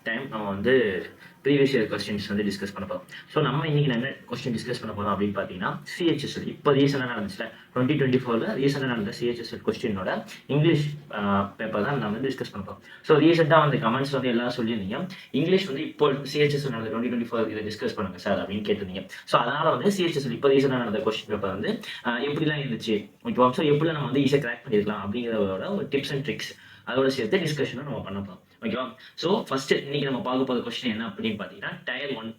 Time நம்ம வந்து previous year questions வந்து டிஸ்கஸ் பண்ண போகிறோம். ஸோ நம்ம இன்னைக்கு என்ன கொஸ்டின் டிஸ்கஸ் பண்ண போகிறோம் அப்படின்னு பார்த்தீங்கன்னா CHSL இப்போ ரீசெண்டாக நடந்துச்சுல 2024 ரீசெண்டாக நடந்த CHSL கொஸ்டினோட இங்கிலீஷ் பேப்பர் தான் நம்ம வந்து டிஸ்கஸ் பண்ண போகிறோம். ஸோ ரீசெண்டாக வந்து கமெண்ட்ஸ் வந்து எல்லாம் சொல்லியிருந்தீங்க, இங்கிலீஷ் வந்து இப்போ CHSL நடந்த 2024 இதை டிஸ்கஸ் பண்ணுங்க சார் அப்படின்னு கேட்டிருந்தீங்க. ஸோ அதனால் வந்து CHSL இப்போ ரீசெண்டாக நடந்த கொஸ்டின் பேப்பர் வந்து எப்படிலாம் இருந்துச்சு, ஓகேவா, ஸோ எப்படிலாம் நம்ம வந்து ஈஸியாக கிராக் பண்ணியிருக்கலாம் அப்படிங்கிறதோட ஒரு டிப்ஸ் அண்ட் ட்ரிக்ஸ் அதோட சேர்த்து டிஸ்கஷனும் நம்ம பண்ண போகிறோம். ஓகேவா, ஸோ ஃபர்ஸ்ட் இன்னைக்கு நம்ம பார்க்க போகிற கொஸ்டின் என்ன அப்படின்னு பார்த்தீங்கன்னா டயர் 1.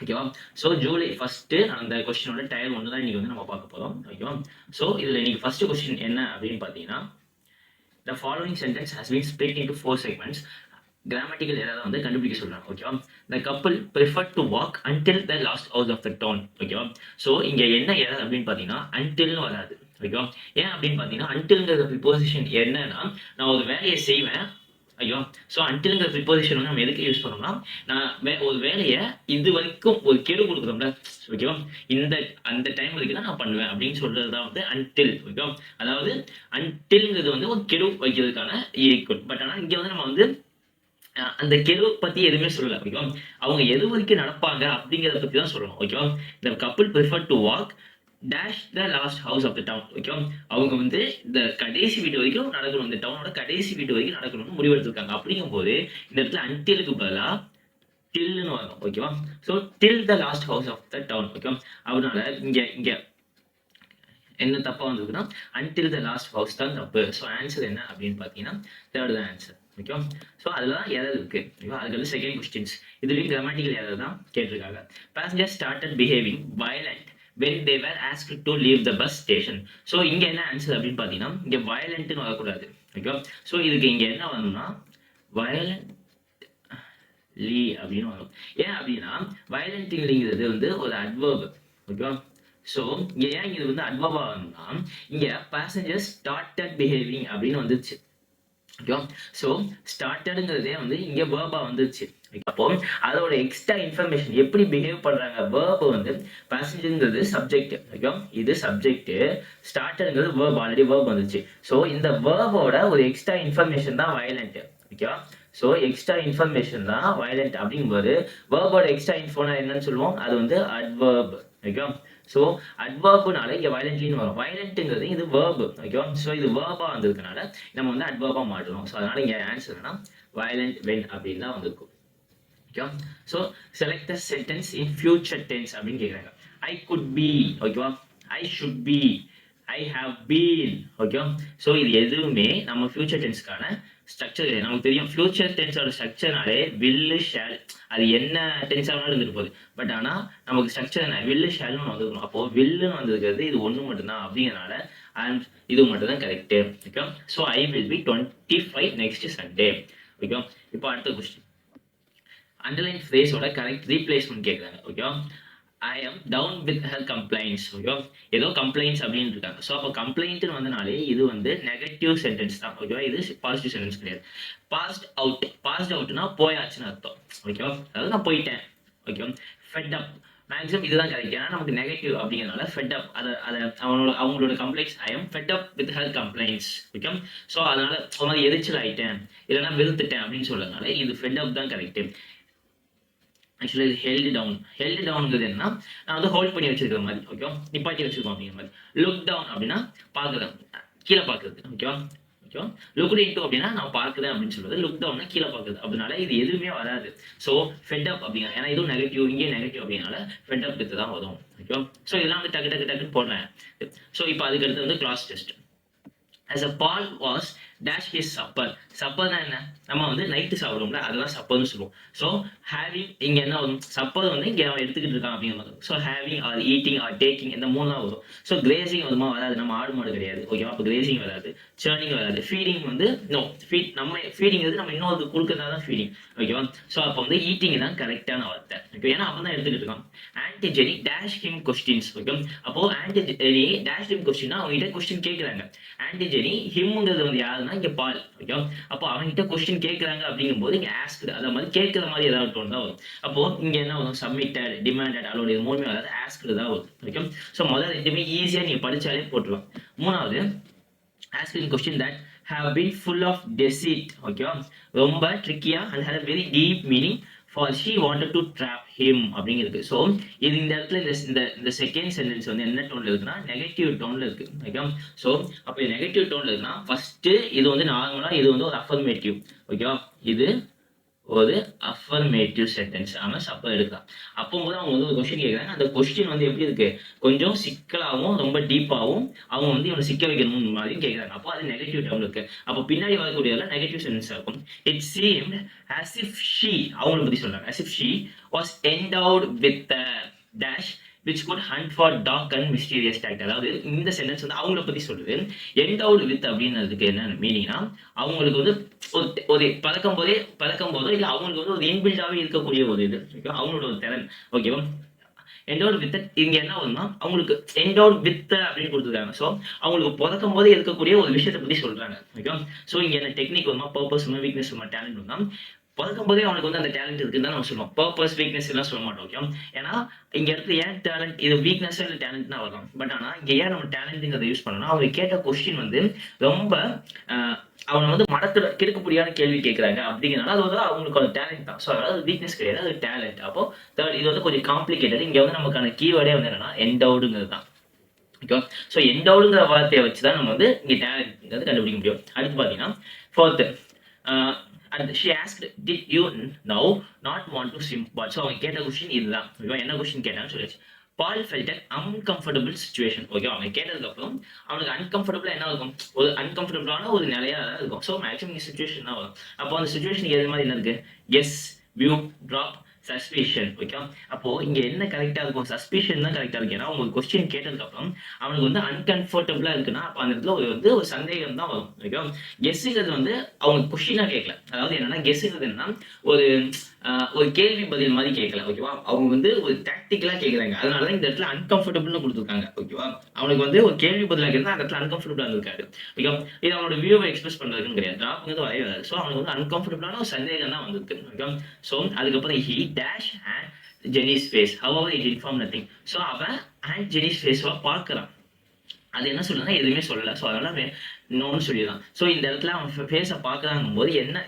ஓகேவா, ஸோ ஜூலை ஃபர்ஸ்ட் அந்த கொஸ்டினோட டயர் 1 தான் இன்னைக்கு வந்து நம்ம பார்க்க போகிறோம். ஓகேவா, ஸோ இதில் இன்னைக்கு ஃபர்ஸ்ட் கொஸ்டின் என்ன அப்படின்னு பார்த்தீங்கன்னா the following sentence has been split into 4 segments. Grammatical ஏதாவது வந்து கண்டுபிடிக்க சொல்றாங்க. ஓகேவா, the couple preferred to walk until the last house of the town. ஓகேவா, ஸோ இங்க என்ன ஏதாவது அப்படின்னு பார்த்தீங்கன்னா untilன்னு வராது. ஓகேவா, ஏன் அப்படின்னு பார்த்தீங்கன்னா untilங்கிற ப்ரிப்போசிஷன் என்னன்னா நான் ஒரு வேலையை செய்வேன். ஐயோ, ஸோ அன்டில்ங்கிற ப்ரிப்போசிஷன் வந்து நம்ம எதுக்கு யூஸ் பண்ணோம்னா நான் ஒரு வேலையை இது வரைக்கும் ஒரு கெடு கொடுக்குறோம்ல, ஓகேவா, அந்த டைம் வரைக்கும் தான் நான் பண்ணுவேன் அப்படின்னு சொல்றது தான் வந்து அன்டில். ஓகேவா, அதாவது அன்டில்ங்கிறது வந்து ஒரு கெடு வைக்கிறதுக்கான ஈக்குவல். பட் ஆனால் இங்கே வந்து நம்ம வந்து அந்த கெடு பத்தி எதுவுமே சொல்லல. ஓகேவா, அவங்க எது வரைக்கும் நடப்பாங்க அப்படிங்கிறத பத்தி தான் சொல்லணும். ஓகேவா, the couple prefer to walk dash the last house of the town. ஓகேவா, அவங்க வந்து இந்த கடைசி வீட்டு வரைக்கும் நடக்கணும், இந்த டவுனோட கடைசி வீட்டு வரைக்கும் நடக்கணும்னு முடிவெடுத்திருக்காங்க. அப்படிங்கும் போது இந்த இடத்துல அன்டிலுக்கு பதிலா டில்னு வரும். ஓகேவா, so till the last house of the town. ஓகேவா, அதனால இங்க என்ன தப்பா வந்திருக்குன்னா அன்டில் த லாஸ்ட் ஹவுஸ் தான் தப்பு. ஸோ ஆன்சர் என்ன அப்படின்னு பார்த்தீங்கன்னா தேர்ட் தான் ஆன்சர். ஓகேவா, ஸோ அதெல்லாம் எதாவது இருக்கு. ஓகேவா, அதுக்கு வந்து செகண்ட் கொஸ்டின்ஸ் இதுலேயும் கிராமட்டிக்கல் எதாவது தான் கேட்டிருக்காங்க. Passenger started behaving violent when they were asked to leave the bus station. So இங்க என்ன ஆன்சர் அப்படின்னு பார்த்தீங்கன்னா இங்க வயலண்ட்னு வரக்கூடாது. ஓகேவா, ஸோ இதுக்கு இங்க என்ன வரணும்னா வயலண்ட்லி அப்படின்னு வரும். ஏன் அப்படின்னா வயலண்ட்லிங்கிறது வந்து ஒரு அட்வர்ப். ஓகேவா, ஸோ இங்க ஏன் இது வந்து அட்வர்பா வரணும்னா இங்க பேசஞ்சர் ஸ்டார்டட் பிஹேவிங் அப்படின்னு வந்துருச்சு. ஓகேவா, ஸோ ஸ்டார்டடுங்கிறதே வந்து இங்கே வேர்பா வந்துருச்சு. அப்போ அதோட எக்ஸ்ட்ரா இன்ஃபர்மேஷன் எப்படி பிஹேவ் பண்றாங்க, வேர்பு வந்து பேசஞ்சருங்கிறது சப்ஜெக்ட். ஓகேவா, இது சப்ஜெக்ட், ஸ்டார்டடுங்கிறது வேர்ப், ஆல்ரெடி வேர்ப் வந்துருச்சு. ஸோ இந்த வேர்போட ஒரு எக்ஸ்ட்ரா இன்ஃபர்மேஷன் தான் வயலண்ட். ஓகேவா, ஸோ எக்ஸ்ட்ரா இன்ஃபர்மேஷன் தான் வயலண்ட் அப்படிங்கும்போது வேர்போட எக்ஸ்ட்ரா இன்ஃபோனா என்னன்னு சொல்லுவோம், அது வந்து அட்வர்ப். ஓகேவா, ஸோ அட்வர்ப்னால இங்கே வயலண்ட்லின்னு வரும். வயலண்ட்டுங்கிறது இது வேர்பு. ஓகேவா, ஸோ இது வேர்பா வந்திருக்கனால நம்ம வந்து அட்வர்பா மாற்றணும். ஸோ அதனால இங்கே ஆன்சர் என்னன்னா வயலண்ட் வென் அப்படின்னு தான் வந்திருக்கும். ஓகேவா, so select the sentence in future tense அப்படின்னு கேட்குறாங்க. ஐ குட் பி, ஓகேவா, I should be, I have been. ஓகேவா, ஸோ இது எதுவுமே நம்ம ஃபியூச்சர் டென்ஸ்க்கான ஸ்ட்ரக்சர் கிடையாது. நமக்கு தெரியும் ஃபியூச்சர் டென்ஸோட ஸ்ட்ரக்சர்னாலே வில்லு ஷேல், அது என்ன டென்ஸ் ஆனாலும் இருந்துட்டு போகுது. பட் ஆனால் நமக்கு ஸ்ட்ரக்சர் என்ன, வில்லு ஷேல்னு வந்துருக்கணும். அப்போ வில்லுன்னு வந்திருக்கிறது இது ஒன்று மட்டும்தான் அப்படிங்கிறனால அண்ட் இது மட்டும் தான் correct. Okay, so I will be 25 next Sunday. Okay, இப்போ அடுத்த கொஸ்டின் அண்டர்லைன் ஃப்ரேஸோட கரெக்ட் ரீப்ளேஸ்மெண்ட் கேட்குறாங்க. ஓகேவா, I am down with her complaints. ஓகேவா, ஏதோ கம்ப்ளைண்ட்ஸ் அப்படின்னு இருக்காங்க. ஸோ அப்போ கம்ப்ளைண்ட்னு வந்தனாலே இது வந்து நெகட்டிவ் சென்டென்ஸ் தான். ஓகேவா, இது பாசிட்டிவ் சென்டென்ஸ் கிடையாது. பாஸ்ட் அவுட், பாஸ்ட் அவுட்னா போயாச்சுன்னு அர்த்தம். ஓகேவா, அதாவது நான் போயிட்டேன். ஓகேவா, ஃபெட் அப் மேக்ஸிமம் இதுதான் கரெக்ட். ஏன்னா நமக்கு நெகட்டிவ் அப்படிங்கிறனால ஃபெட் அப், அதை அவங்களோட complaints I am fed up with her complaints. Okay, so அதனால ஒரு மாதிரி எரிச்சல் ஆயிட்டேன் இல்லைன்னா வெறுத்துட்டேன் அப்படின்னு சொல்றதுனால இது ஃபெட் அப் தான் கரெக்ட். ஆக்சுவலி இது ஹெல்டு டவுன். ஹெல்டு டவுனுங்கிறது என்ன, நான் வந்து ஹோல்ட் பண்ணி வச்சிருக்கிற மாதிரி. ஓகே, நிப்பாட்டி வச்சிருக்கோம் அப்படிங்கிற மாதிரி. லுக் டவுன் அப்படின்னா பார்க்குறேன், கீழே பார்க்குறது. ஓகேவா, ஓகேவா, லுக் இன்டு அப்படின்னா நான் பார்க்குறேன் அப்படின்னு சொல்றது. லுக் டவுன்னா கீழே பார்க்குறது. அதனால இது எதுவுமே வராது. ஸோ ஃபெட் அப் அப்படிங்கிற, ஏன்னா இதுவும் நெகட்டிவ், இங்கே நெகட்டிவ் அப்படின்னால ஃபெட் அப் வித்து தான் வரும். ஓகேவா, ஸோ இதெல்லாம் வந்து டக்கு டக்கு டக்குன்னு போடுறேன். ஸோ இப்போ அதுக்கு அடுத்து வந்து class test. as a Paul was dash his supper. சப்பர்னா என்ன, நம்ம வந்து நைட்டு சாப்பிடுவோம்ல, அதெல்லாம் சப்பர்னு சொல்லுவோம். ஸோ ஹேவிங் இங்க என்ன வரும், சப்பர் வந்து இங்க அவன் எடுத்துக்கிட்டு இருக்கான் அப்படிங்கிற மாதிரி. So having R eating are taking இந்த மூணு தான் வரும். ஸோ கிரேசிங் வருமா, வராது, நம்ம ஆடு மாடு கிடையாது. ஓகேவா, அப்போ கிரேசிங் வராது. சேர்னிங் வராது. ஃபீடிங் வந்து நோ, நம்ம ஃபீடிங் வந்து நம்ம இன்னொரு கொடுக்கறதா தான் ஃபீடிங். ஓகேவா, ஸோ அப்போ வந்து ஈட்டிங் தான் கரெக்டான வார்த்தை. ஓகே, ஏன்னா அவன் தான் எடுத்துக்கிட்டு இருக்கான். ஆன்டிஜெனி டேஷ் ஹிம் கொஸ்டின்ஸ். ஓகே, அப்போ ஆன்டிஜெனி டேஷ் ஹிம் கொஸ்டின்னா அவங்க கிட்ட கொஸ்டின் கேட்குறாங்க. ஆன்டிஜெனி ஹிம்ங்கிறது வந்து யாருன்னா இங்க பால். ஓகே, அப்போ அவன்கிட்ட கொஸ்டின் கேட்கறாங்க அப்படிங்கும்போது இங்க ஆஸ்க்டு, அத மாதிரி கேட்கிற மாதிரி ஏதாவது ஒன்று தான் வரும். அப்போ இங்க என்ன வரும், சப்மிட்டட், டிமாண்டட், அலோட், இது மூணுமே வராது, ஆஸ்க்டு தான் வரும். ஓகே, ஸோ முதல்ல ரெண்டுமே ஈஸியா நீங்க படிச்சாலே போட்டுருலாம். மூணாவது asking question that have been full of deceit. ஓகேவா, ரொம்ப ட்ரிக்கியா and had a very deep meaning for she wanted to trap him அப்படிங்கிறது. ஸோ இது இந்த இடத்துல இந்த செகண்ட் சென்டென்ஸ் வந்து என்ன டோன்ல இருக்குன்னா நெகட்டிவ் டோன்ல இருக்கு. ஓகே, ஸோ அப்போ நெகட்டிவ் டோன்ல இருக்குன்னா ஃபர்ஸ்ட் இது வந்து நார்மலா இது வந்து ஒரு அஃபர்மேட்டிவ். ஓகேவா, இது ஒரு அஃபர்மேட்டிவ் சென்டென்ஸ். ஆனால் அப்போ எடுக்கலாம். அப்போது அவங்க வந்து ஒரு கொஸ்டின் கேட்குறாங்க. அந்த கொஸ்டின் வந்து எப்படி இருக்கு, கொஞ்சம் சிக்கலாகவும் ரொம்ப டீப்பாகவும் அவங்க வந்து இவனை சிக்க வைக்கணும் மாதிரியும் கேட்குறாங்க. அப்போ அது நெகட்டிவ் டேர்ம்ல இருக்கு. அப்போ பின்னாடி வரக்கூடியதெல்லாம் நெகட்டிவ் சென்டென்ஸாக இருக்கும். It seemed as if she, அவங்களை பற்றி சொல்றாங்க, as if she was endowed with a dash which could hunt for dark and mysterious fact. அதாவது இந்த சென்டென்ஸ் வந்து அவங்கள பத்தி சொல்லுது. endowed with அப்படின்றதுக்கு என்ன மீனிங்னா, அவங்களுக்கு வந்து ஒரு பழக்கம் போதோ இல்ல அவங்களுக்கு வந்து ஒரு இன்பில்டாவே இருக்கக்கூடிய ஒரு இது, அவங்களோட ஒரு திறன். ஓகேவா, endowed with இங்க என்ன வரும்னா அவங்களுக்கு endowed with அப்படின்னு கொடுத்துருக்காங்க. ஸோ அவங்களுக்கு பிறக்கும் போதே இருக்கக்கூடிய ஒரு விஷயத்தை பத்தி சொல்றாங்க. ஓகே, ஸோ இங்க என்ன டெக்னிக் வருமா, பர்பஸ் வருமா, வீக்னஸ் வருமா, டேலண்ட் வருமா, பிறக்கும் போதே அவனுக்கு வந்து அந்த டேலண்ட் இருக்குன்னு தான் நம்ம சொல்லுவோம். பர்பஸ் வீக்னஸ் எல்லாம் சொல்ல மாட்டோம். ஓகே, ஏன்னா இங்க இடத்துல ஏன் டேலண்ட், இது வீக்னஸ் இல்லை டேலண்ட் தான் வரலாம். பட் ஆனா இங்க ஏன் நம்ம டேலண்ட்ங்கிறத யூஸ் பண்ணணும், அவங்க கேட்ட கொஸ்டின் வந்து ரொம்ப அவனை வந்து மடத்துல கிறுக்குப்படியான கேள்வி கேட்கறாங்க அப்படிங்கிறனால அது வந்து அவங்களுக்கு ஒரு டேலண்ட் தான். ஸோ அதாவது வீக்னஸ் கிடையாது, அது டேலண்ட். அப்போ தேர்ட் இது வந்து கொஞ்சம் காம்ப்ளிகேட்டட். இங்க வந்து நமக்கான கீவேர்டே வந்து என்னன்னா எண்டவுடுங்கிறது தான். ஓகே, ஸோ எண்டவுடுங்கிற வார்த்தையை வச்சு தான் நம்ம வந்து இங்க டேலண்ட்ங்கிறது கண்டுபிடிக்க முடியும். அடுத்து பார்த்தீங்கன்னா fourth, and she asked, did you now not want to swim? So அவங்க கேட்ட கொஸ்டின் இதுதான். என்ன கொஸ்டின் கேட்டான்னு சொல்லிச்சு. பால் ஃபெல்ட் அன்கம்ஃபர்டபுள் சுச்சுவேஷன். ஓகே, அவங்க கேட்டதுக்கு அப்புறம் அவனுக்கு அன்கம்ஃபர்டபுளா என்ன இருக்கும், ஒரு அன்கம்ஃபர்டபுளான ஒரு நிலையா தான் இருக்கும். ஸோ மேக்ஸிமம் சுச்சுவேஷன் தான் வரும். அப்போ அந்த சுச்சுவேஷனுக்கு எது மாதிரி என்ன இருக்கு, yes, view, drop, suspicion. Okay, அப்போ இங்க என்ன கரெக்டா இருக்கும், சஸ்பிஷன் தான் கரெக்டா இருக்கு. ஏன்னா உங்களுக்கு கொஸ்டின் கேட்டதுக்கு அப்புறம் அவனுக்கு வந்து அன்கம்ஃபர்டபுளா இருக்குன்னா அப்ப அந்த இடத்துல ஒரு சந்தேகம் தான் வரும். ஓகே, கெஸ்ஸுங்கிறது வந்து அவங்க கொஸ்டினா கேட்கல. அதாவது என்னன்னா கெஸ்ஸுங்கிறது என்னன்னா ஒரு கேள்வி பதில் மாதிரி கேட்கல. ஓகேவா, அவங்க வந்து ஒரு டாக்டிக்கலா கேட்கறாங்க. அதனாலதான் இந்த இடத்துல அன்கம்ஃபர்டபுள்னு கொடுத்துருக்காங்க. ஓகேவா, அவனுக்கு வந்து ஒரு கேள்வி பதிலாக இருந்தா அந்த இடத்துல அன்கம்ஃபர்டபுளா இருக்காது. ஓகே, இது அவனோட வியூவை எக்ஸ்பிரஸ் பண்றதுன்னு கிடையாது, டிராப் வந்து வரவே வராது. ஸோ அவனுக்கு வந்து அன்கம்ஃபர்டபுளான ஒரு சந்தேகம் தான் வந்திருக்கு. ஓகே, ஸோ அதுக்கப்புறம் he dash and Janice face, however it inform nothing. So அவன் அண்ட் ஜெனிஸ் ஃபேஸவா பார்க்கறான். அது என்ன சொல்லுன்னா எதுவுமே சொல்லல. ஸோ அதனால நோன்னு சொல்லிடலாம். ஸோ இந்த இடத்துல அவன் ஃபேஸை பார்க்கறாங்கும் போது என்ன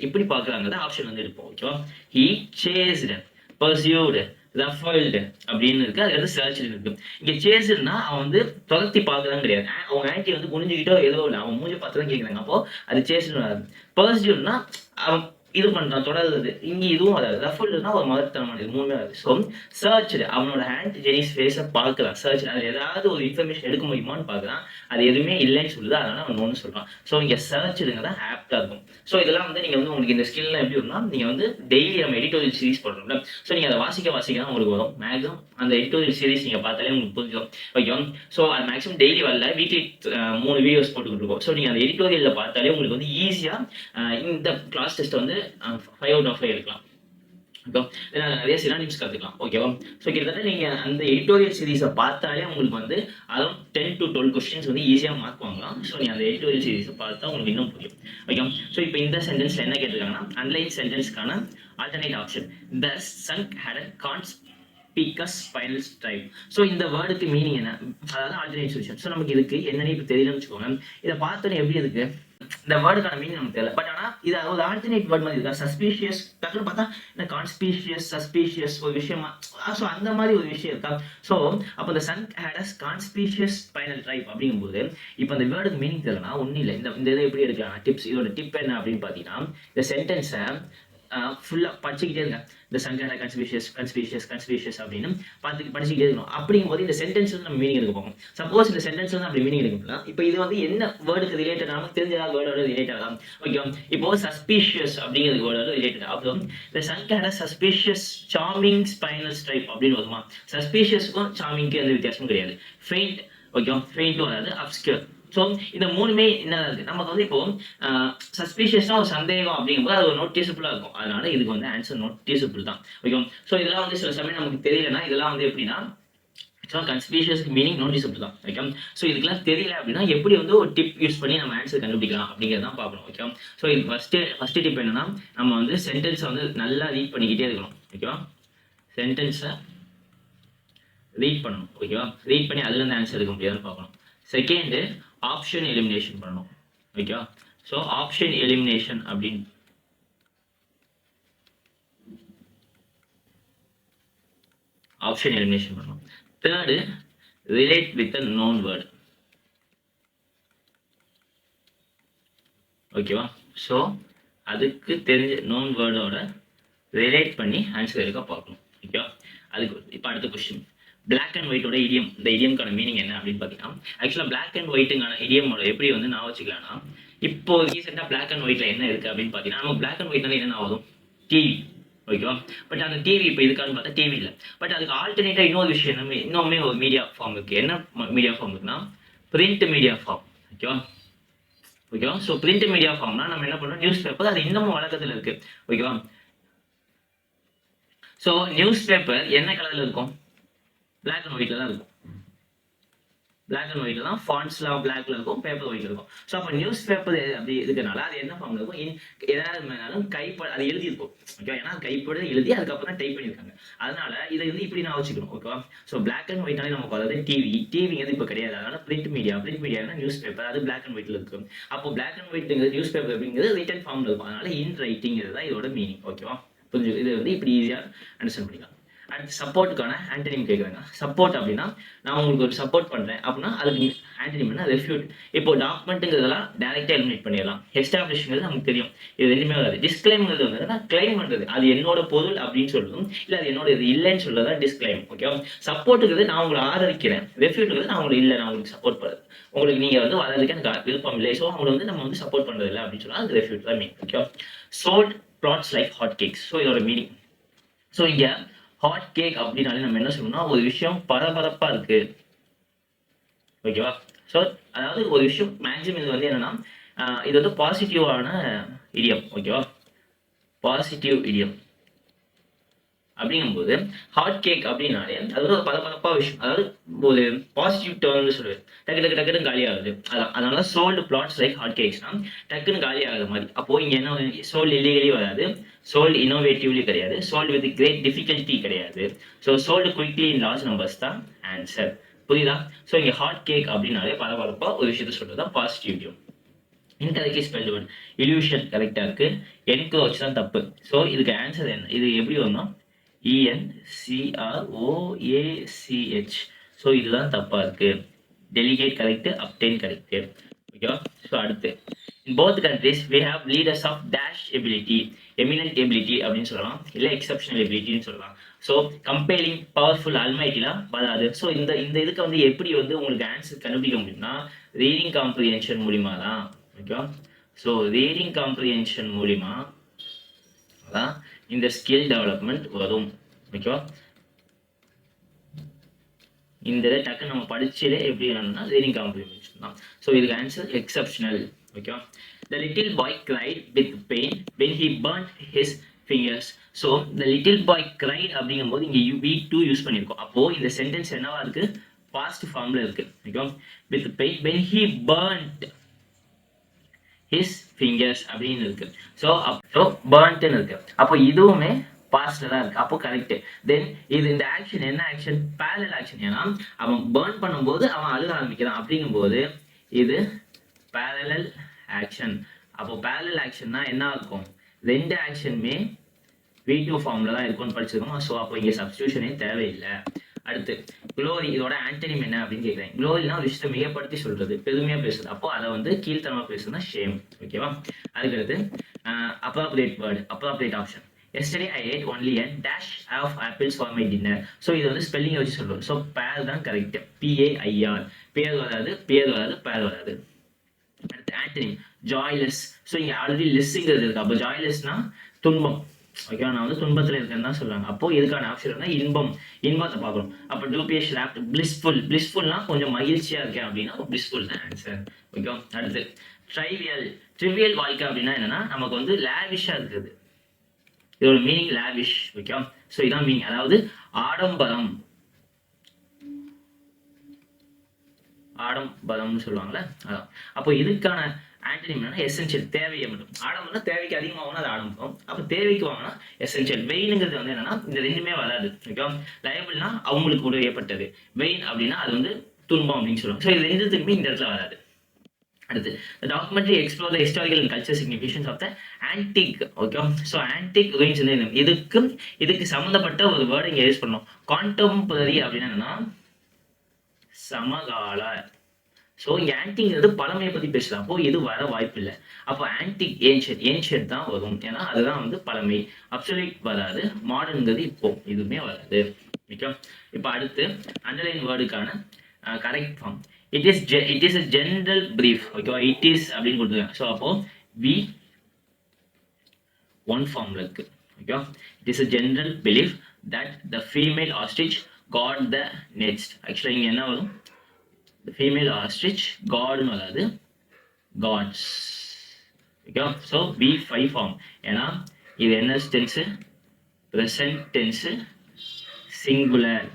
எப்படி பார்க்கறாங்கிறத ஆப்ஷன் வந்து இருப்போம். ஓகேவா, ஹி சேஸ்டு, பர்சியூடு, ரஃபல்டு அப்படின்னு இருக்கு. அது வந்து சர்ச் இருக்கு. இங்க சேஸ்டுனா அவன் வந்து துரத்தி பார்க்கறான்னு கிடையாது. அவங்க ஆன்டி வந்து குனிஞ்சுக்கிட்டோ ஏதோ இல்லை, அவன் மூஞ்சி பார்த்து தான் கேட்குறாங்க. அப்போ அது சேஸ்டுன்னு வராது. பர்சியூட்னா அவன் இது பண்றான், தொடருது. இங்க இதுவும் வராது. ரஃபல்டுனா ஒரு மதத்தனமான இது, மூணுமே வராது. ஸோ சர்ச், அவனோட ஹேண்ட் ஜெனிஸ் ஃபேஸை பார்க்கலாம். சர்ச், அது ஏதாவது ஒரு இன்ஃபர்மேஷன் எடுக்க முடியுமான்னு பார்க்கலாம். அது எதுவுமே இல்லைன்னு சொல்லுது, அதனால அவன் ஒன்று சொல்றான். ஸோ இங்க சர்ச்சுங்க தான் ஆப்டா இருக்கும். ஸோ இதெல்லாம் வந்து நீங்க வந்து உங்களுக்கு இந்த ஸ்கில்லாம் எப்படி வரும்னா, நீங்க வந்து டெய்லி நம்ம எடிட்டோரியல் சீரிஸ் பண்றோம்ல, ஸோ நீங்க அதை வாசிக்க தான் உங்களுக்கு வரும். மேக்ஸிமம் அந்த எடிட்டோரியல் சீரிஸ் நீங்க பார்த்தாலே உங்களுக்கு புரிஞ்சிடும். ஓகே, ஸோ அது மேக்ஸிமம் டெய்லி வரல, வீக்லி 3 வீடியோஸ் போட்டுக்கிட்டு இருக்கோம். ஸோ நீங்க அந்த எடிட்டோரியல்ல பார்த்தாலே உங்களுக்கு வந்து ஈஸியா இந்த கிளாஸ் டெஸ்ட் வந்து 5 out of 5 எடுக்கலாம். நிறைய சினானிம்ஸ் கத்துக்கலாம். ஓகேவா, ஸோ கிட்டத்தட்ட நீங்க அந்த எடிட்டோரியல் சீரீஸை பார்த்தாலே உங்களுக்கு வந்து அதுவும் 10 to 12 கொஸ்டின்ஸ் வந்து ஈஸியா மார்க் வாங்கலாம். ஸோ நீங்க அந்த எடிட்டோரியல் சீரீஸை பார்த்தா உங்களுக்கு இன்னும் புரியும். ஓகே, ஸோ இப்போ இந்த சென்டென்ஸ்ல என்ன கேட்டிருக்காங்கன்னா, அன்லைன் சென்டென்ஸ்க்கான alternate option, the skunk had a conspicuous spinal stripe. So இந்த வேர்டுக்கு மீனிங் என்ன, அதாவது ஆல்டர்னேட் சொல்யூஷன். ஸோ நமக்கு இதுக்கு என்னன்னு இப்போ தெரியலன்னு வச்சுக்கோங்க. இதை பார்த்தோன்னே எப்படி இருக்கு, இந்த வேர்டுக்கான மீனிங் நமக்கு தெரியல. பட் ஆனா இது ஒரு ஆல்டர்னேட் வேர்ட் மாதிரி இருக்கா, சஸ்பீஷியஸ். டக்குன்னு பார்த்தா இந்த கான்ஸ்பீஷியஸ், சஸ்பீஷியஸ் ஒரு விஷயமா, ஸோ அந்த மாதிரி ஒரு விஷயம் இருக்கா. ஸோ அப்போ இந்த skunk had a conspicuous spinal stripe அப்படிங்கும்போது இப்போ அந்த வேர்டுக்கு மீனிங் தெரியலனா ஒன்றும் இல்லை. இந்த இதை எப்படி எடுக்கலாம் டிப்ஸ், இதோட டிப் என்ன அப்படின்னு பார்த்தீங்கன்னா, இந்த சென்டென்ஸை ஃபுல்லாக படிச்சுக்கிட்டே இருங்க. இந்த சங்கட கன்ஸ்பீஷியஸ் அப்படின்னு படிச்சுக்கிட்டே இருக்கணும். அப்படிங்கும்போது இந்த சென்டென்ஸ் வந்து நம்ம மீனிங் எடுக்க போகும். சப்போஸ் இந்த சென்டென்ஸ் வந்து அப்படி மீனிங் எடுக்கலாம். இப்போ இது வந்து என்ன வேர்டுக்கு ரிலேட்டட், நமக்கு தெரிஞ்ச வேர்டோட ரிலேட்டட் ஆகலாம். ஓகே, இப்போ சஸ்பீஷியஸ் அப்படிங்கிறது வேர்டோட ரிலேட்டட். அப்புறம் இந்த சங்கட சஸ்பீஷியஸ் சார்மிங் ஸ்பைனல் ஸ்ட்ரைப் அப்படின்னு வருமா. சஸ்பீஷியஸ்க்கும் சார்மிங்க்கு எந்த வித்தியாசமும் கிடையாது. ஃபெயிண்ட், ஓகே, ஃபெயிண்ட்டும் வராது, அப்ஸ்கியூர். ஸோ இந்த மூணுமே என்ன இருக்கு நமக்கு வந்து இப்போ சஸ்பீஷியஸ்னா ஒரு சந்தேகம் அப்படிங்கும்போது அது ஒரு நோட்டீஸபிளா இருக்கும். அதனால இதுக்கு வந்து ஆன்சர் நோட்டீஸபிள் தான். ஓகே, ஸோ இதெல்லாம் வந்து சில சமயம் நமக்கு தெரியலன்னா இதெல்லாம் வந்து எப்படின்னா கன்ஸ்பீஷியஸ்க்கு மீனிங் நோட்டீஸபிள் தான். ஓகே, ஸோ இதுக்கெல்லாம் தெரியல அப்படின்னா எப்படி வந்து ஒரு டிப் யூஸ் பண்ணி நம்ம ஆன்சர் கண்டுபிடிக்கலாம் அப்படிங்கிறதான் பார்க்கணும். ஓகே, ஸோ இது ஃபர்ஸ்ட் டிப் என்னன்னா, நம்ம வந்து சென்டென்ஸை வந்து நல்லா ரீட் பண்ணிக்கிட்டே இருக்கணும். ஓகேவா, சென்டென்ஸை ரீட் பண்ணணும். ஓகேவா, ரீட் பண்ணி அதுல இருந்து ஆன்சர் எடுக்க முடியாதுன்னு பார்க்கணும். செகண்ட், ஆப்ஷன் எலிமினேஷன் பண்ணணும். ஓகேவா. ஸோ ஆப்ஷன் எலிமினேஷன் அப்படின்னு ஆப்ஷன் எலிமினேஷன் பண்ணலாம். Third relate with a known word. ஓகேவா. ஸோ அதுக்கு தெரிஞ்ச நோன் வேர்டோட ரிலேட் பண்ணி ஆன்சர் இருக்க பார்க்கணும். ஓகேவா. அதுக்கு இப்போ அடுத்த கொஸ்டின், பிளாக் அண்ட் ஒயிட்டோட இடியம். இந்த இடியம்கான மீனிங் என்ன அப்படின்னு பார்த்தீங்கன்னா, ஆக்சுவலாக பிளாக் அண்ட் ஒயிட்டுங்கான இடியமோட எப்படி வந்து நான் வச்சுக்கலாம்னா, இப்போ ரீசெண்டாக பிளாக் அண்ட் ஒயிட்ல என்ன இருக்கு அப்படின்னு பார்த்தீங்கன்னா, நம்ம பிளாக் அண்ட் ஒயிட்னால என்ன ஆகும், டிவி. ஓகேவா. பட் அந்த டிவி இப்போ இதுக்கான பார்த்தா டிவி இல்லை. பட் அதுக்கு ஆல்டர்னேட்டா இன்னொரு விஷயம் இன்னுமே ஒரு மீடியா ஃபார்ம் இருக்கு. என்ன மீடியா ஃபார்ம் இருக்குன்னா, பிரிண்ட் மீடியா ஃபார்ம். ஓகேவா. ஓகேவா. ஸோ பிரிண்ட் மீடியா ஃபார்ம்னா நம்ம என்ன பண்ணுறோம், நியூஸ் பேப்பர். அது இன்னமும் வழக்கத்தில் இருக்கு. ஓகேவா. ஸோ நியூஸ் பேப்பர் என்ன கலர்ல இருக்கும், பிளாக் அண்ட் ஒயிட்ல தான் இருக்கும். பிளாக் அண்ட் ஒயிட்ல தான் ஃபாண்ட்ஸ்லாம் பிளாக்ல இருக்கும், பேப்பர் ஒயிட்ல இருக்கும். ஸோ அப்போ நியூஸ் பேப்பர் அப்படி இருக்கனால அது என்ன ஃபார்ம்ல இருக்கும், ஏதாவது கைப்பட அது எழுதி இருக்கும். ஓகேவா. ஏன்னா கைப்பட எழுதி அதுக்கப்புறம் தான் டைப் பண்ணியிருக்காங்க. அதனால இதை வந்து இப்படி நான் வச்சுக்கணும். ஓகேவா. ஸோ பிளாக் அண்ட் ஒயிட்னாலே நமக்கு அதாவது டிவி வந்து இப்போ கிடையாது. அதனால பிரிண்ட் மீடியா நியூஸ் பேப்பர், அது பிளாக் அண்ட் ஒயிட்ல இருக்கும். அப்போ பிளாக் அண்ட் ஒயிட்ங்கிறது நியூஸ் பேப்பர் அப்படிங்கிறது ரிட்டன் ஃபார்ம்ல இருக்கும். அதனால இன் ரைட்டிங் தான் இதோட மீனிங். ஓகேவா. புரிஞ்சு. இது வந்து இப்படி ஈஸியாக அண்டர்ஸ்டாண்ட் பண்ணிக்கலாம். அடுத்து சப்போர்ட்டுக்கான ஆன்டனிம் கேட்குறாங்க. சப்போர்ட் அப்படின்னா, நான் உங்களுக்கு ஒரு சப்போர்ட் பண்ணுறேன் அப்படின்னா அதுக்கு ஆன்டனிம் என்ன, ரெஃப்யூட். இப்போ டாக்குமெண்ட்டுங்கிறதெல்லாம் டேரெக்டாக எலிமினேட் பண்ணிடலாம். எஸ்டாப்ளிஷ்ங்கிறது நமக்கு தெரியும், இது எதுவுமே வராது. டிஸ்கிளைம்ங்கிறது வந்து நான் கிளைம் பண்ணுறது, அது என்னோட பொருள் அப்படின்னு சொல்றதும் இல்லை அது என்னோட இது இல்லைன்னு சொல்றதா டிஸ்கிளைம். ஓகேவா. சப்போர்ட்டுங்கிறது நான் உங்களை ஆதரிக்கிறேன், ரெஃப்யூட்டுங்கிறது நான் உங்களுக்கு இல்லை, நான் உங்களுக்கு சப்போர்ட் பண்ணுறது, உங்களுக்கு நீங்கள் வந்து வர்றதுக்கு எனக்கு விருப்பம் இல்லை, ஸோ அவங்களை வந்து நம்ம வந்து சப்போர்ட் பண்ணுறது இல்லை அப்படின்னு சொன்னால் அது ரெஃப்யூட் தான் மீன். ஓகேவா. Sold plots like hot cakes. So இதோட மீனிங். ஸோ இங்கே ஹாட் கேக் அப்படின்னாலே நம்ம என்ன சொல்லணும்னா, ஒரு விஷயம் பரபரப்பா இருக்கு. ஓகேவா. ஸோ அதாவது ஒரு விஷயம் மேக்ஸிமம் இது வந்து என்னன்னா, இது வந்து பாசிட்டிவான இடியம். ஓகேவா. பாசிட்டிவ் இடியம் அப்படிங்கும்போது ஹாட் கேக் அப்படின்னாலே அது ஒரு பரபரப்பா விஷயம், அதாவது ஒரு பாசிட்டிவ் டேர்ம்னு சொல்லுவேன். டக்குன்னு காலி ஆகுது. அதனால சோல்டு பிளாட்ஸ் லைக் ஹாட் கேக்ஸ்னா டக்குன்னு காலி ஆகுற மாதிரி. அப்போ இங்க என்ன, சோல்டு இல்லீகலி வராது, சோல்டு இன்னோவேட்டிவ்லி கிடையாது, சோல்டு வித் கிரேட் டிஃபிகல்ட்டி கிடையாது. So sold quickly in large numbers தான் ஆன்சர். புரியுதா. ஸோ இங்க ஹாட் கேக் அப்படின்னாலே பரபரப்பா ஒரு விஷயத்த சொல்றது தான் positive idiom. Incorrectly spelt word illusion கரெக்டா இருக்கு, என்க்ரோச் தான் தப்பு. ஸோ இதுக்கு ஆன்சர் என்ன, இது எப்படி வரும்னா ENCROACH. ஸோ இதுதான் தப்பா இருக்கு. Delicate correct, obtain correct. ஓகேவா. ஸோ அடுத்து, in both countries we have leaders of dash ability, eminent ability அப்படின்னு சொல்லலாம், இல்லை எக்ஸப்ஷனல் எபிலிட்டின்னு சொல்லலாம். ஸோ கம்பேரிங், பவர்ஃபுல், அல்மைட்டிலாம் வராது. ஸோ இந்த இதுக்கு வந்து எப்படி வந்து உங்களுக்கு ஆன்சர் கண்டுபிடிக்க முடியும்னா, ரீடிங் காம்ப்ரிஹென்ஷன் மூலிமா தான். ஓகேவா. ஸோ ரீடிங் காம்ப்ரிஹென்ஷன் மூலிமா தான் இந்த ஸ்கில் டெவலப்மெண்ட் வரும். ஓகேவா. இந்த இதை டக்கு நம்ம படிச்சதே எப்படி என்னன்னா ரீடிங் காம்ப்ரிஹென்ஷன் தான். ஸோ இதுக்கு ஆன்சர் எக்ஸப்ஷனல். ஓகேவா. The little boy cried with pain when he burnt his fingers. So the little boy cried அப்படிங்கும்போது இங்கே V2 யூஸ் பண்ணியிருக்கோம். அப்போ இந்த சென்டென்ஸ் என்னவா இருக்கு, பாஸ்ட் ஃபார்ம்ல இருக்கு. ஓகேவா. with pain when he burnt his fingers அப்படின்னு இருக்கு. ஸோ burntன்னு இருக்கு. அப்போ இதுவுமே பாஸ்ட்ல தான் இருக்கு. அப்போ கரெக்ட். தென் இது இந்த ஆக்ஷன் என்ன ஆக்ஷன், பேரலல் ஆக்ஷன். ஏன்னா அவன் பர்ன் பண்ணும்போது அவன் அழுக ஆரம்பிக்கிறான் அப்படிங்கும்போது இது பேரலல் ஆக்ஷன். அப்போ பேரலல் ஆக்ஷன்னா என்ன இருக்கும், ரெண்டு ஆக்ஷனுமே V2 ஃபார்ம்ல தான் இருக்கும்னு படிச்சிருக்கோம். ஸோ அப்போ இங்கே சப்ஸ்டியூஷனே தேவையில்லை. அடுத்து க்ளோரி, இதோட ஆன்டனிம் என்ன அப்படின்னு கேட்குறேன். க்ளோரினா ஒரு விஷயத்தை மிகப்படுத்தி சொல்றது, பெருமையா பேசுறது. அப்போ அதை வந்து கீழ்த்தனமா பேசுறதுனா ஷேம். ஓகேவா. அதுக்கடுத்து appropriate word, appropriate option. Yesterday I ate only a dash of apples for my dinner. So இது வந்து ஸ்பெல்லிங் வச்சு சொல்லுவோம். ஸோ பேர் தான் கரெக்ட், PAIR. பேர் வராது, பேர் வராது. அடுத்து ஆன்டனிம் ஜாய்லெஸ். ஸோ இங்கே ஆல்ரெடி லெஸ்ஸுங்கிறது இருக்கு. அப்போ ஜாய்லெஸ்னா துன்பம். ஓகேவா. நான் வந்து துன்பத்தில் இருக்கேன்னு தான் சொல்றாங்க. அப்போ இதுக்கான ஆப்ஷன் இன்பத்தை பார்க்கணும். அப்போ டூபியஸ் லேப்ட், பிளிஸ்ஃபுல்னா கொஞ்சம் மகிழ்ச்சியா இருக்கேன் அப்படின்னா பிளிஸ்ஃபுல் தான் ஆன்சர். ஓகேவா. அடுத்து ட்ரிவியல் வாழ்க்கை அப்படின்னா என்னன்னா, நமக்கு வந்து லேவிஷா இருக்குது. இதோட மீனிங் லேவிஷ். ஓகேவா. ஸோ இதான் மீனிங், அதாவது ஆடம்பரம்னு சொல்லுவாங்கல்ல, அதான். அப்போ இதுக்கான ஆன்டனிம் என்னன்னா எசென்ஷியல், தேவையை மட்டும். ஆடம்பரம்னா தேவைக்கு அதிகமாகனா அது ஆடம்பரம், அப்போ தேவைக்கு வாங்கினா எசென்ஷியல். வெயினுங்கிறது வந்து என்னன்னா இந்த ரெண்டுமே வராது. ஓகேவா. லயபிள்னா அவங்களுக்கு கூட ஏற்பட்டது, வெயின் அப்படின்னா அது வந்து துன்பம் அப்படின்னு சொல்லுவாங்க. ஸோ இது ரெண்டுத்துக்குமே இந்த இடத்துல வராது. அடுத்து the documentary explore the historical and cultural significance of the antique. Okay, so antique ruins இதுக்கு சம்மந்தப்பட்ட ஒரு வேர்டு இங்கே யூஸ் பண்ணணும். கான்டெம்பரரி அப்படின்னா என்னன்னா சமகால. ஸோ இங்கே ஆன்டிக்ங்கிறது பழமையை பற்றி பேசலாம். அப்போ இது வர வாய்ப்பு இல்லை. அப்போ ஆன்டிக் ஏன்ஷியன்ட் தான் வரும். ஏன்னா அதுதான் வந்து பழமை. அப்சல்யூட் வராது. மாடர்ன்கிறது இப்போ எதுவுமே வராது. ஓகே, இப்போ அடுத்து அண்டர்லைன் வேர்டுக்கான correct form. It is a general brief. ஓகேவா, it is அப்படின்னு கொடுத்துருக்காங்க. ஸோ அப்போ வி ஒன் ஃபார்ம்ல இருக்கு. ஓகேவா, it is a general belief that the female ostrich got the nest. ஆக்சுவலாக இங்கே என்ன வரும்? The female ostrich godன்னு வராது, gods. ஓகேவா, ஸோ V5 ஃபார்ம். ஏன்னா இது என்ன டென்ஸு? Present tens, singular.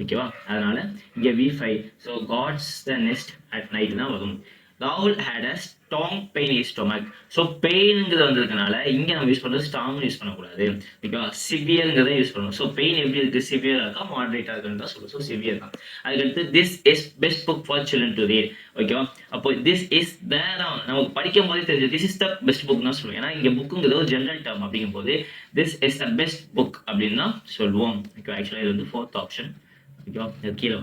ஓகேவா, அதனால இங்கே V5. So cats the nest at night தான் வரும். ராகுல் had a strong pain in stomach. So பெயின்ங்கிறது வந்ததுனால இங்கே நம்ம யூஸ் பண்ணுறது ஸ்ட்ராங்னு யூஸ் பண்ணக்கூடாது. ஓகேவா, சிவியருங்கிறத யூஸ் பண்ணணும். ஸோ பெயின் எப்படி இருக்குது? சிவியராக இருக்கா, மாடரேட்டாக இருக்குன்னு தான் சொல்லுவோம். ஸோ சிவியர் தான். அதுக்கடுத்து this is best book for children to read. ஓகேவா, அப்போ திஸ் இஸ் தான் நமக்கு படிக்கும் போதே தெரிஞ்சு this is the best book தான் சொல்லுவோம். ஏன்னா இங்கே புக்குங்கிறது ஒரு ஜென்ரல் டேர்ம். அப்படிங்கும் போது this is the best book அப்படின்னு தான் சொல்லுவோம். ஓகே, ஆக்சுவலாக இது வந்து 4th ஆப்ஷன். கீழே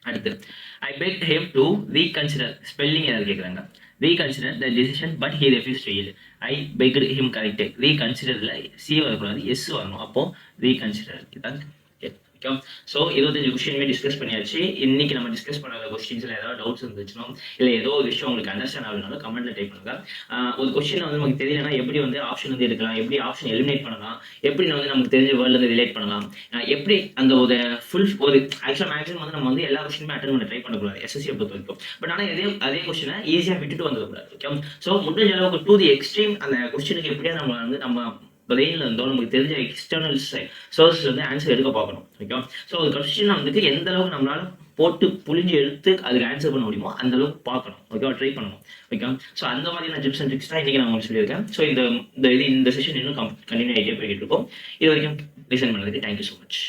அடுத்து I begged him to reconsider. Spelling ஏதாவது கேட்குறாங்க. reconsider the decision but he refused to yield. I begged him correct. reconsiderல சி வரக்கூடாது, எஸ் வரணும். அப்போ reconsider. இதான் ஓகே. ஸோ 25 கொஸ்டினுமே டிஸ்கஸ் பண்ணியாச்சு. இன்னைக்கு நம்ம டிஸ்கஸ் பண்ணாத கொஸ்டின்ஸ்ல ஏதாவது டவுட்ஸ் இருந்துச்சுன்னா இல்லை ஏதோ ஒரு விஷயம் உங்களுக்கு அண்டர்ஸ்டாண்ட் ஆகணும்னாலும் கமெண்ட்ல டைப் பண்ணுங்க. ஒரு கொஸ்டின் வந்து நமக்கு தெரியலன்னா எப்படி வந்து ஆப்ஷன் வந்து எடுக்கலாம், எப்படி ஆப்ஷன் எலிமினேட் பண்ணலாம், எப்படி வந்து நமக்கு தெரிஞ்ச வேர்ல்டு வந்து ரிலேட் பண்ணலாம், எப்படி அந்த ஒரு ஃபுல் ஒரு ஆக்சுவலாக மேக்ஸிமம் வந்து நம்ம வந்து எல்லா கொஸ்டினுமே அட்டன் பண்ண ட்ரை பண்ணக்கூடாது எஸ்எஸ்சியை பொறுத்த வரைக்கும். பட் ஆனால் அதே கொஸ்டினை ஈஸியாக விட்டுட்டு வந்துடக்கூடாது. ஓகே, ஸோ முடிஞ்ச அளவுக்கு டு தி எக்ஸ்ட்ரீம் அந்த கொஸ்டினுக்கு எப்படியா நம்ம பிரெயினில் இருந்தோ நமக்கு தெரிஞ்ச எக்ஸ்டர்னல் சோர்ஸஸ் வந்து ஆன்சர் எடுக்க பார்க்கணும். ஓகே, ஸோ ஒரு கொஸ்டின் வந்துட்டு எந்த அளவுக்கு நம்மளால போட்டு புளிஞ்சு எடுத்து அதுக்கு ஆன்சர் பண்ண முடியுமோ அந்த அளவுக்கு பார்க்கணும். ஓகேவா, ட்ரை பண்ணணும். ஓகே, ஸோ அந்த மாதிரியான டிப்ஸ் அண்ட் ட்ரிக்ஸ் தான் இன்றைக்கி நான் உங்களுக்கு சொல்லியிருக்கேன். ஸோ இந்த செஷன் இன்னும் கண்டினியூ ஆகிட்டே போய்கிட்டு இருக்கோம். இது வரைக்கும் லிசன் பண்ணதுக்கு தேங்க்யூ ஸோ மச்.